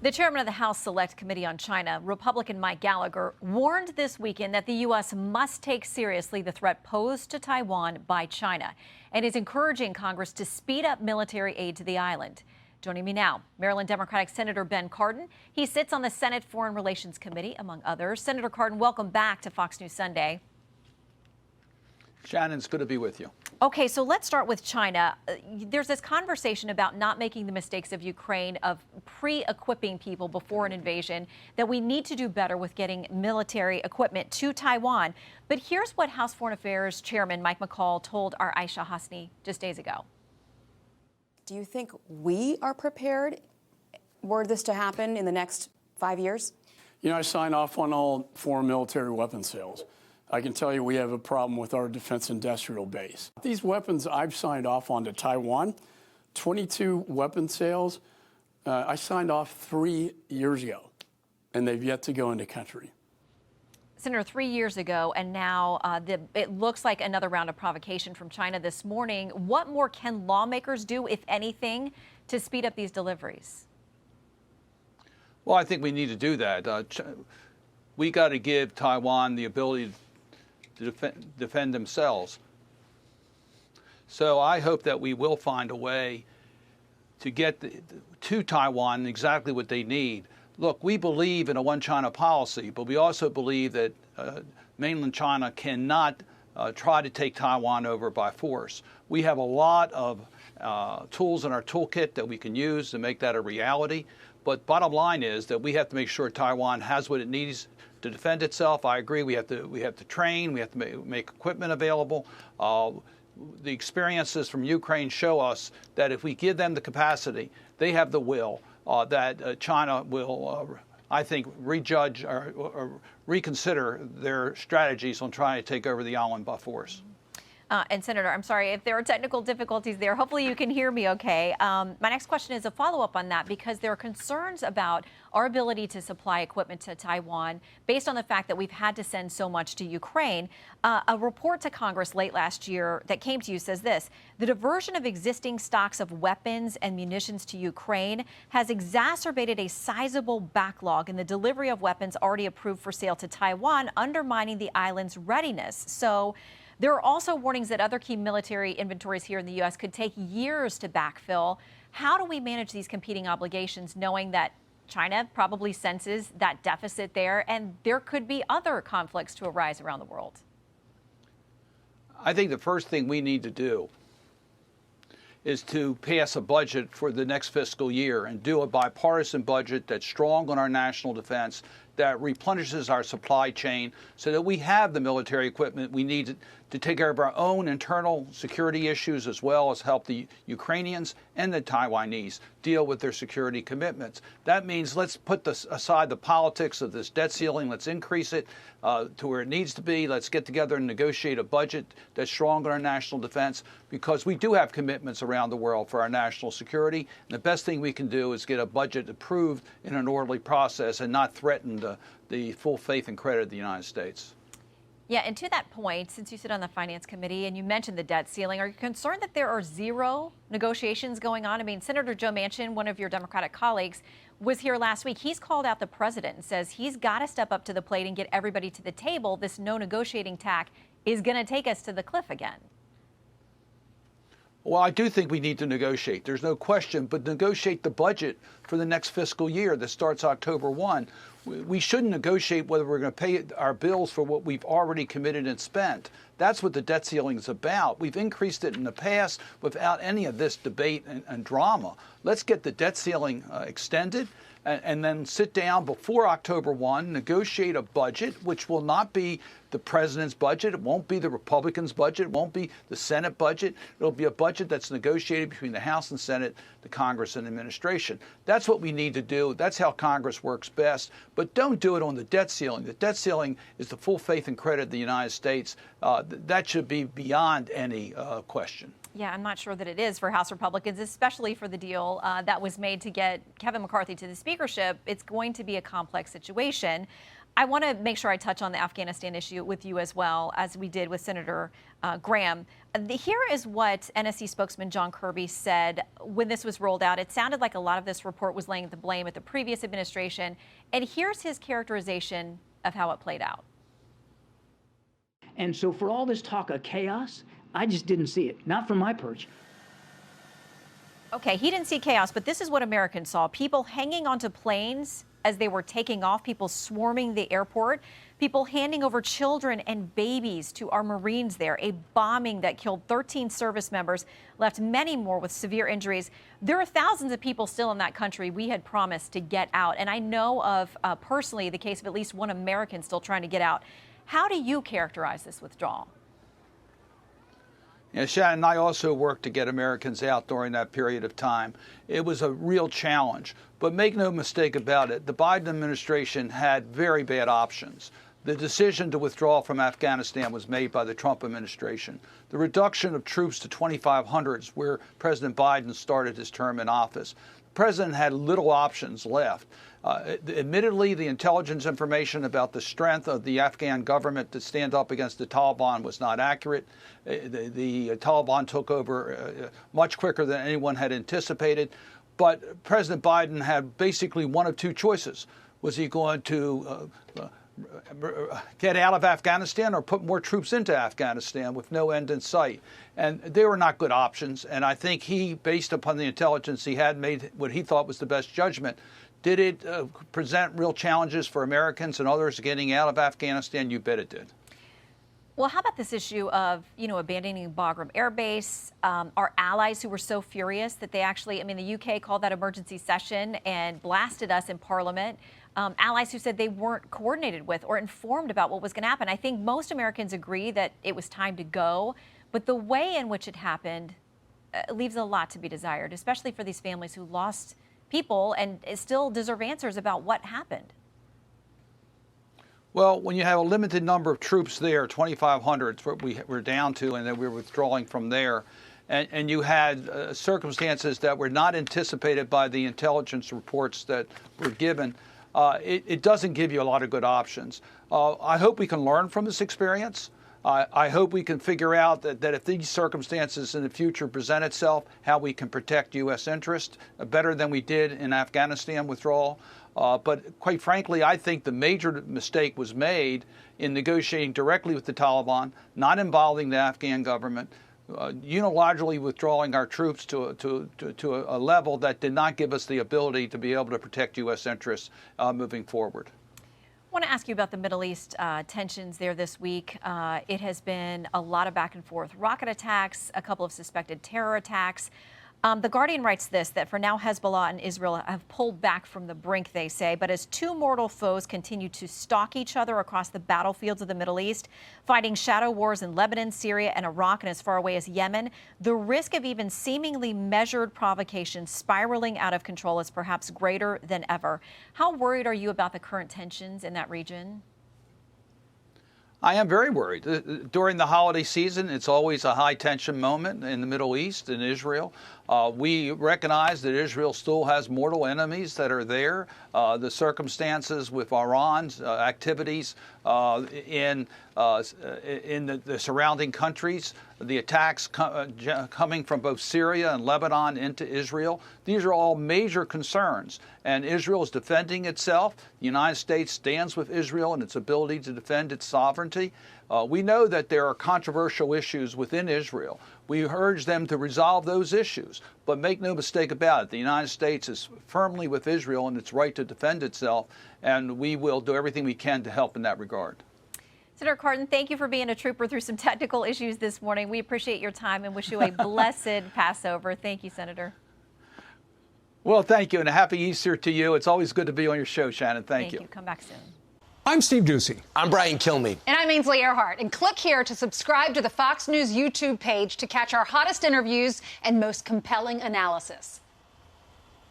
The chairman of the House Select Committee on China, Republican Mike Gallagher, warned this weekend that the U.S. must take seriously the threat posed to Taiwan by China and is encouraging Congress to speed up military aid to the island. Joining me now, Maryland Democratic Senator Ben Cardin. He sits on the Senate Foreign Relations Committee, among others. Senator Cardin, welcome back to Fox News Sunday. Shannon, it's good to be with you. Okay, so let's start with China. There's this conversation about not making the mistakes of Ukraine of pre-equipping people before an invasion, that we need to do better with getting military equipment to Taiwan. But here's what House Foreign Affairs Chairman Mike McCaul told our Aisha Hasni just days ago. Do you think we are prepared were this to happen in the next 5 years? You know, I signed off on all foreign military weapon sales. I can tell you we have a problem with our defense industrial base. These weapons I've signed off on to Taiwan, 22 weapon sales, I signed off 3 years ago, and they've yet to go into country. Senator, 3 years ago, and now it looks like another round of provocation from China this morning. What more can lawmakers do, if anything, to speed up these deliveries? Well, I think we need to do that. We got to give Taiwan the ability to defend themselves. So I hope that we will find a way to get to Taiwan exactly what they need. Look, we believe in a one-China policy, but we also believe that mainland China cannot try to take Taiwan over by force. We have a lot of tools in our toolkit that we can use to make that a reality. But bottom line is that we have to make sure Taiwan has what it needs to defend itself. I agree. We have to train. We have to make equipment available. The experiences from Ukraine show us that if we give them the capacity, they have the will. That China will, I think, rejudge or reconsider their strategies on trying to take over the island by force. And Senator, I'm sorry if there are technical difficulties there. Hopefully you can hear me okay. My next question is a follow-up on that, because there are concerns about our ability to supply equipment to Taiwan based on the fact that we've had to send so much to Ukraine. A report to Congress late last year that came to you says this: the diversion of existing stocks of weapons and munitions to Ukraine has exacerbated a sizable backlog in the delivery of weapons already approved for sale to Taiwan, undermining the island's readiness. So there are also warnings that other key military inventories here in the U.S. could take years to backfill. How do we manage these competing obligations, knowing that China probably senses that deficit there, and there could be other conflicts to arise around the world? I think the first thing we need to do is to pass a budget for the next fiscal year and do a bipartisan budget that's strong on our national defense, that replenishes our supply chain so that we have the military equipment we need to take care of our own internal security issues, as well as help the Ukrainians and the Taiwanese deal with their security commitments. That means let's put aside the politics of this debt ceiling. Let's increase it to where it needs to be. Let's get together and negotiate a budget that's strong on our national defense, because we do have commitments around the world for our national security. And the best thing we can do is get a budget approved in an orderly process and not threaten the full faith and credit of the United States. Yeah, and to that point, since you sit on the Finance Committee and you mentioned the debt ceiling, are you concerned that there are zero negotiations going on? I mean, Senator Joe Manchin, one of your Democratic colleagues, was here last week. He's called out the president and says he's got to step up to the plate and get everybody to the table. This no negotiating tack is going to take us to the cliff again. Well, I do think we need to negotiate. There's no question, but negotiate the budget for the next fiscal year that starts October 1. We shouldn't negotiate whether we're going to pay our bills for what we've already committed and spent. That's what the debt ceiling is about. We've increased it in the past without any of this debate and drama. Let's get the debt ceiling extended, and then sit down before October 1, negotiate a budget, which will not be the president's budget. It won't be the Republicans' budget. It won't be the Senate budget. It'll be a budget that's negotiated between the House and Senate, the Congress and administration. That's what we need to do. That's how Congress works best. But don't do it on the debt ceiling. The debt ceiling is the full faith and credit of the United States. That should be beyond any question. Yeah, I'm not sure that it is for House Republicans, especially for the deal that was made to get Kevin McCarthy to the speakership. It's going to be a complex situation. I want to make sure I touch on the Afghanistan issue with you as well, as we did with Senator Graham. Here is what NSC spokesman John Kirby said when this was rolled out. It sounded like a lot of this report was laying the blame at the previous administration. And here's his characterization of how it played out. And so for all this talk of chaos, I just didn't see it, not from my perch. Okay, he didn't see chaos, but this is what Americans saw. People hanging onto planes as they were taking off, people swarming the airport, people handing over children and babies to our Marines there, a bombing that killed 13 service members, left many more with severe injuries. There are thousands of people still in that country we had promised to get out. And I know of personally the case of at least one American still trying to get out. How do you characterize this withdrawal? Yeah, Shannon and I also worked to get Americans out during that period of time. It was a real challenge. But make no mistake about it, the Biden administration had very bad options. The decision to withdraw from Afghanistan was made by the Trump administration. The reduction of troops to 2,500 is where President Biden started his term in office. The president had little options left. Admittedly, the intelligence information about the strength of the Afghan government to stand up against the Taliban was not accurate. The Taliban took over much quicker than anyone had anticipated. But President Biden had basically one of two choices. Was he going to get out of Afghanistan or put more troops into Afghanistan with no end in sight? And they were not good options. And I think he, based upon the intelligence he had, made what he thought was the best judgment. Did it present real challenges for Americans and others getting out of Afghanistan? You bet it did. Well, how about this issue of, abandoning Bagram Air Base? Our allies who were so furious that they actually, the UK called that emergency session and blasted us in Parliament. Allies who said they weren't coordinated with or informed about what was going to happen. I think most Americans agree that it was time to go, but the way in which it happened leaves a lot to be desired, especially for these families who lost people and still deserve answers about what happened. Well, when you have a limited number of troops there, 2,500 is what we were down to, and then we were withdrawing from there, and you had circumstances that were not anticipated by the intelligence reports that were given, it doesn't give you a lot of good options. I hope we can learn from this experience. I hope we can figure out that if these circumstances in the future present itself, how we can protect U.S. interest better than we did in Afghanistan withdrawal. But quite frankly, I think the major mistake was made in negotiating directly with the Taliban, not involving the Afghan government, unilaterally withdrawing our troops to a level that did not give us the ability to be able to protect U.S. interests moving forward. I want to ask you about the Middle East tensions there this week. It has been a lot of back and forth rocket attacks, a couple of suspected terror attacks. The Guardian writes this, that for now Hezbollah and Israel have pulled back from the brink, they say. But as two mortal foes continue to stalk each other across the battlefields of the Middle East, fighting shadow wars in Lebanon, Syria, and Iraq, and as far away as Yemen, the risk of even seemingly measured provocation spiraling out of control is perhaps greater than ever. How worried are you about the current tensions in that region? I am very worried. During the holiday season, it's always a high-tension moment in the Middle East, in Israel. We recognize that Israel still has mortal enemies that are there. The circumstances with Iran's activities in the surrounding countries, the attacks coming from both Syria and Lebanon into Israel, these are all major concerns. And Israel is defending itself. The United States stands with Israel in its ability to defend its sovereignty. We know that there are controversial issues within Israel. We urge them to resolve those issues. But make no mistake about it, the United States is firmly with Israel in its right to defend itself, and we will do everything we can to help in that regard. Senator Cardin, thank you for being a trooper through some technical issues this morning. We appreciate your time and wish you a blessed Passover. Thank you, Senator. Well, thank you, and a happy Easter to you. It's always good to be on your show, Shannon. Thank you. Come back soon. I'm Steve Ducey. I'm Brian Kilmeade. And I'm Ainsley Earhart. And click here to subscribe to the Fox News YouTube page to catch our hottest interviews and most compelling analysis.